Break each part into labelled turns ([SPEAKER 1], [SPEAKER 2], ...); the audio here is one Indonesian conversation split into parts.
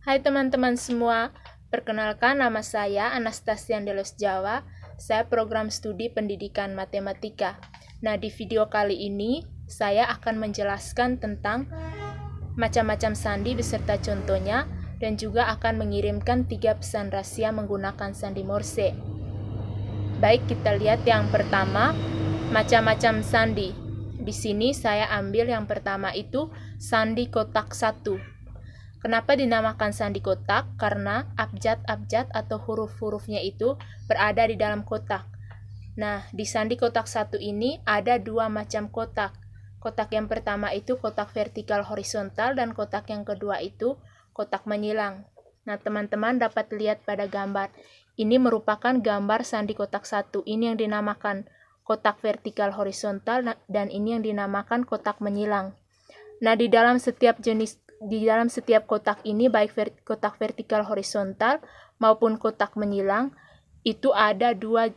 [SPEAKER 1] Hai teman-teman semua, perkenalkan nama saya Anastasia Andelos Jawa, saya program studi pendidikan matematika. Nah, di video kali ini saya akan menjelaskan tentang macam-macam sandi beserta contohnya dan juga akan mengirimkan 3 pesan rahasia menggunakan sandi Morse. Baik, kita lihat yang pertama, macam-macam sandi. Di sini saya ambil yang pertama itu sandi kotak 1. Kenapa dinamakan sandi kotak? Karena abjad-abjad atau huruf-hurufnya itu berada di dalam kotak. Nah, di sandi kotak 1 ini ada 2 macam kotak. Kotak yang pertama itu kotak vertikal horizontal dan kotak yang kedua itu kotak menyilang. Nah, teman-teman dapat lihat pada gambar. Ini merupakan gambar sandi kotak 1. Ini yang dinamakan kotak vertikal horizontal dan ini yang dinamakan kotak menyilang. Nah, di dalam setiap kotak ini, baik kotak vertikal horizontal maupun kotak menyilang, itu ada 2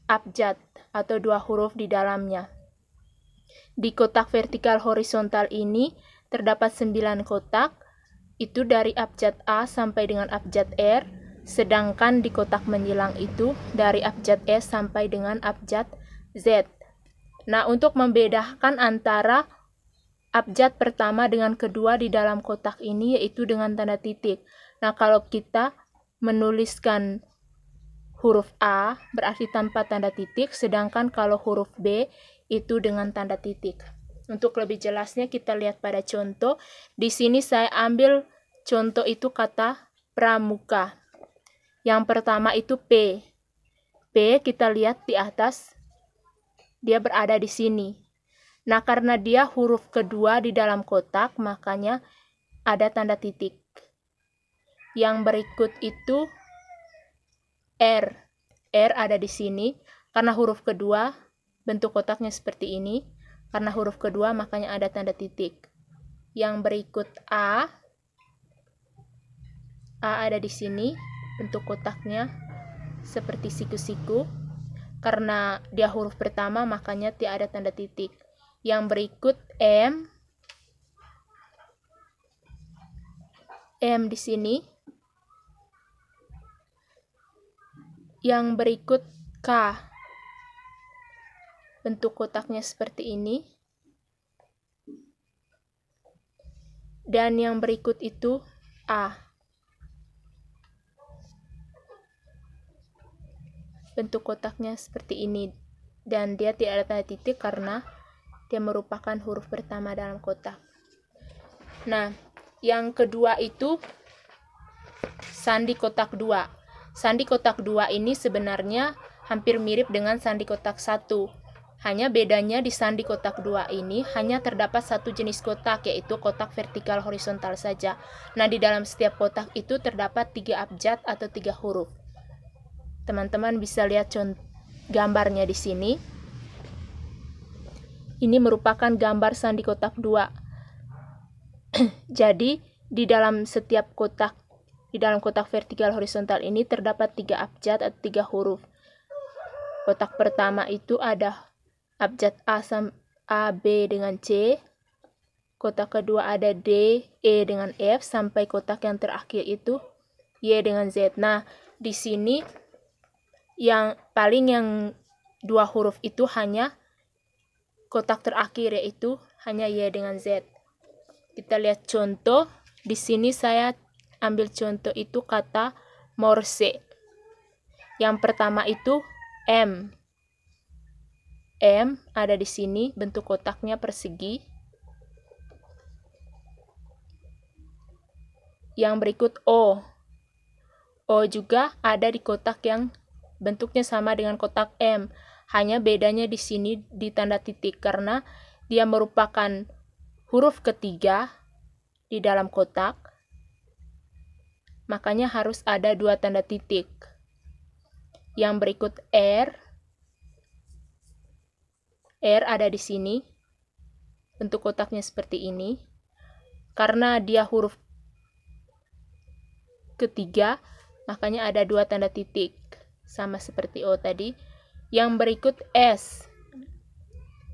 [SPEAKER 1] abjad atau 2 huruf di dalamnya. Di kotak vertikal horizontal ini terdapat 9 kotak, itu dari abjad A sampai dengan abjad R, sedangkan di kotak menyilang itu dari abjad S sampai dengan abjad Z. Nah, untuk membedakan antara abjad pertama dengan kedua di dalam kotak ini yaitu dengan tanda titik. Nah, kalau kita menuliskan huruf A berarti tanpa tanda titik, sedangkan kalau huruf B itu dengan tanda titik. Untuk lebih jelasnya kita lihat pada contoh. Di sini saya ambil contoh itu kata pramuka. Yang pertama itu P. P kita lihat di atas, dia berada di sini. Nah, karena dia huruf kedua di dalam kotak, makanya ada tanda titik. Yang berikut itu R. R ada di sini. Karena huruf kedua, bentuk kotaknya seperti ini. Karena huruf kedua, makanya ada tanda titik. Yang berikut A. A ada di sini. Bentuk kotaknya seperti siku-siku. Karena dia huruf pertama, makanya tidak ada tanda titik. Yang berikut M. M di sini. Yang berikut K. Bentuk kotaknya seperti ini. Dan yang berikut itu A. Bentuk kotaknya seperti ini. Dan dia tidak ada tanda titik karena dia merupakan huruf pertama dalam kotak. Nah, yang kedua itu sandi kotak 2. Sandi kotak 2 ini sebenarnya hampir mirip dengan sandi kotak 1. Hanya bedanya di sandi kotak 2 ini hanya terdapat satu jenis kotak, yaitu kotak vertikal horizontal saja. Nah, di dalam setiap kotak itu terdapat 3 abjad atau 3 huruf. Teman-teman bisa lihat gambarnya di sini. Ini merupakan gambar sandi kotak 2. Jadi, di dalam setiap kotak, di dalam kotak vertikal horizontal ini terdapat 3 abjad atau 3 huruf. Kotak pertama itu ada abjad A, B dengan C. Kotak kedua ada D, E dengan F, sampai kotak yang terakhir itu Y dengan Z. Nah, di sini yang 2 huruf itu hanya kotak terakhir, yaitu hanya Y dengan Z. Kita lihat contoh. Di sini saya ambil contoh itu kata Morse. Yang pertama itu M. M ada di sini, bentuk kotaknya persegi. Yang berikut O. O juga ada di kotak yang bentuknya sama dengan kotak M. Hanya bedanya di sini di tanda titik karena dia merupakan huruf ketiga di dalam kotak. Makanya harus ada 2 tanda titik. Yang berikut R. R ada di sini. Bentuk kotaknya seperti ini. Karena dia huruf ketiga, makanya ada 2 tanda titik. Sama seperti O tadi. Yang berikut S.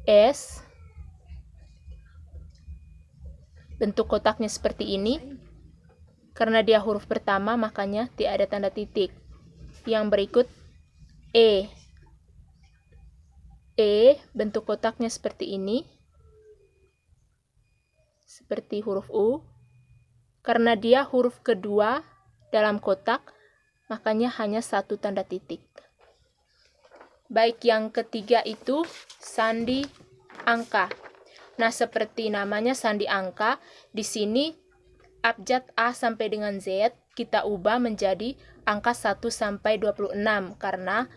[SPEAKER 1] S. Bentuk kotaknya seperti ini. Karena dia huruf pertama, makanya tidak ada tanda titik. Yang berikut E. E bentuk kotaknya seperti ini. Seperti huruf U. Karena dia huruf kedua dalam kotak, makanya hanya satu tanda titik. Baik, yang ketiga itu sandi angka. Nah, seperti namanya sandi angka, di sini abjad A sampai dengan Z kita ubah menjadi angka 1 sampai 26 karena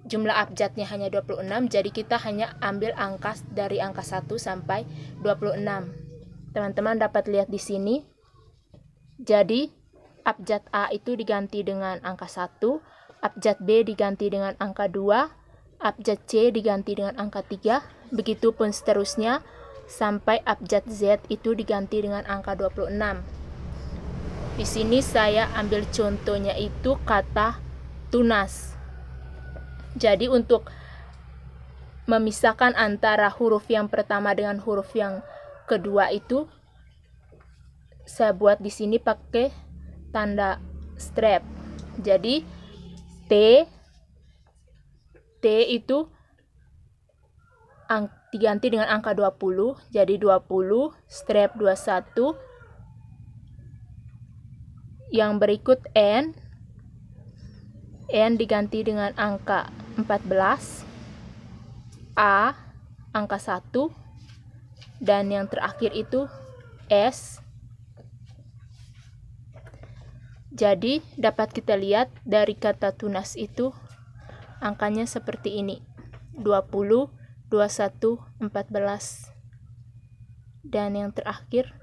[SPEAKER 1] jumlah abjadnya hanya 26, jadi kita hanya ambil angka dari angka 1 sampai 26. Teman-teman dapat lihat di sini. Jadi abjad A itu diganti dengan angka 1, abjad B diganti dengan angka 2, abjad C diganti dengan angka 3, begitupun seterusnya sampai abjad Z itu diganti dengan angka 26. Di sini saya ambil contohnya itu kata tunas. Jadi untuk memisahkan antara huruf yang pertama dengan huruf yang kedua itu saya buat di sini pakai tanda strap. Jadi T itu diganti dengan angka 20, jadi 20 strap 21. Yang berikut N diganti dengan angka 14, A angka 1, dan yang terakhir itu S. Jadi dapat kita lihat dari kata tunas itu angkanya seperti ini, 20, 21, 14, dan yang terakhir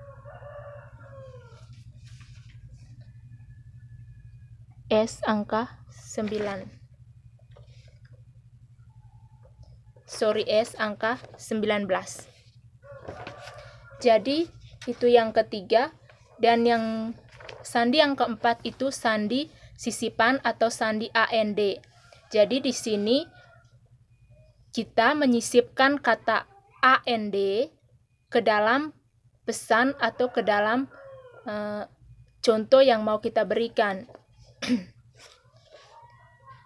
[SPEAKER 1] S angka 9. S angka 19. Jadi itu yang ketiga, dan yang sandi yang keempat itu sandi sisipan atau sandi AND. Jadi di sini kita menyisipkan kata AND ke dalam pesan atau ke dalam contoh yang mau kita berikan.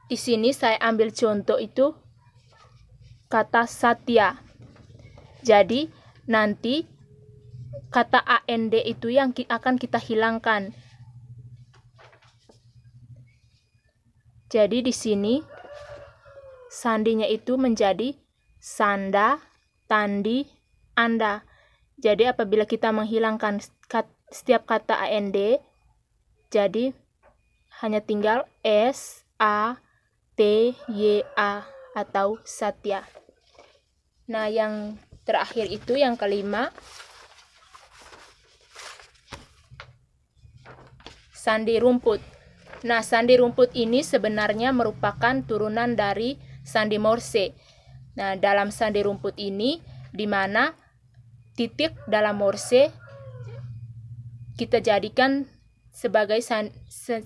[SPEAKER 1] Di sini saya ambil contoh itu kata Satya. Jadi nanti kata AND itu yang akan kita hilangkan. Jadi di sini sandinya itu menjadi sanda, tandi, anda. Jadi apabila kita menghilangkan setiap kata AND, jadi hanya tinggal S, A, T, Y, A atau Satya. Nah, yang terakhir itu yang kelima, sandi rumput. Nah, sandi rumput ini sebenarnya merupakan turunan dari sandi Morse. Nah, dalam sandi rumput ini, di mana titik dalam Morse kita jadikan sebagai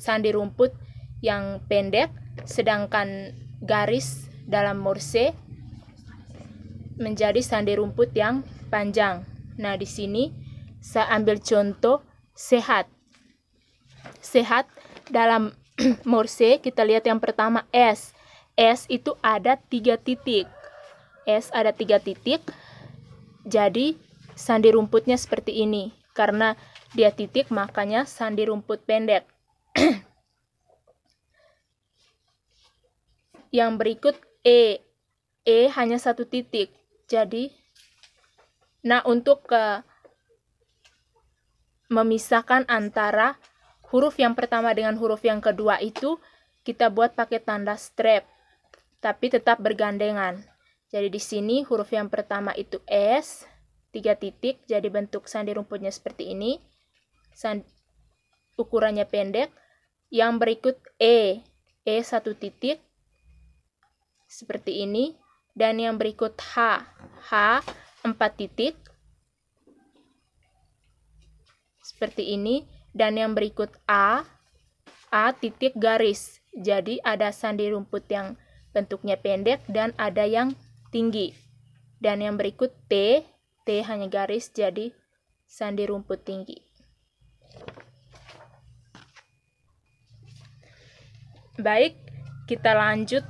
[SPEAKER 1] sandi rumput yang pendek, sedangkan garis dalam Morse menjadi sandi rumput yang panjang. Nah, di sini saya ambil contoh sehat. Sehat dalam Morse kita lihat yang pertama S. S itu ada 3 titik. S ada 3 titik. Jadi sandi rumputnya seperti ini. Karena dia titik makanya sandi rumput pendek. Yang berikut E. E hanya 1 titik. Jadi untuk memisahkan antara huruf yang pertama dengan huruf yang kedua itu kita buat pakai tanda strap, tapi tetap bergandengan. Jadi di sini huruf yang pertama itu S, 3 titik, jadi bentuk sandi rumputnya seperti ini. Ukurannya pendek. Yang berikut E 1 titik, seperti ini. Dan yang berikut H 4 titik, seperti ini. Dan yang berikut A titik garis. Jadi ada sandi rumput yang bentuknya pendek dan ada yang tinggi. Dan yang berikut T hanya garis, jadi sandi rumput tinggi. Baik, kita lanjut.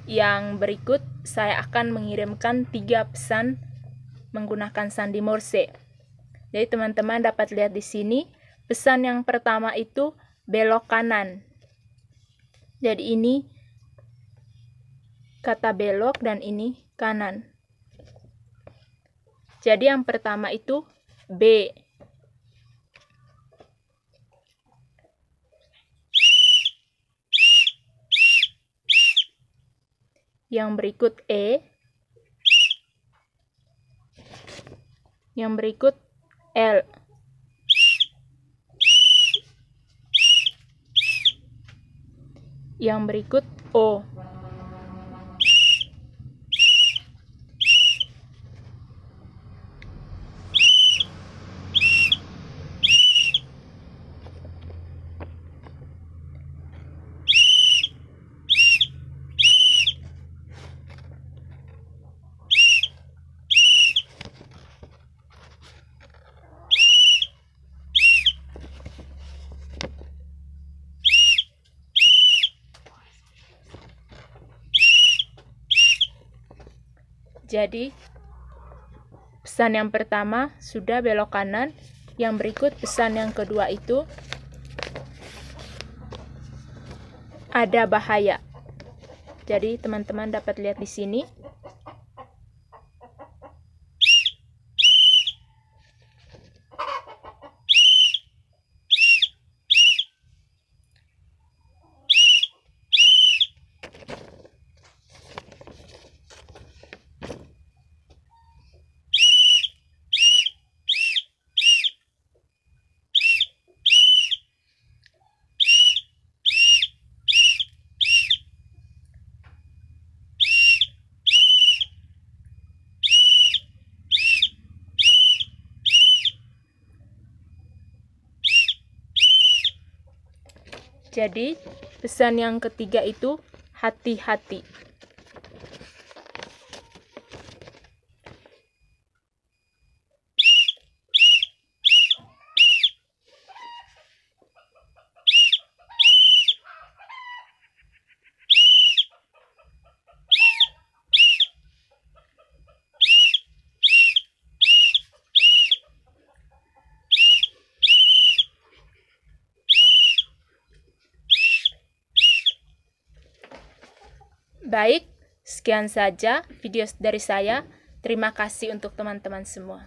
[SPEAKER 1] Yang berikut, saya akan mengirimkan 3 pesan menggunakan sandi Morse. Jadi teman-teman dapat lihat di sini, pesan yang pertama itu belok kanan. Jadi ini kata belok dan ini kanan. Jadi yang pertama itu B. Yang berikut E. Yang berikut L. Yang berikut O. Jadi, pesan yang pertama sudah belok kanan. Yang berikut pesan yang kedua itu ada bahaya. Jadi, teman-teman dapat lihat di sini. Jadi, pesan yang ketiga itu hati-hati. Baik, sekian saja video dari saya. Terima kasih untuk teman-teman semua.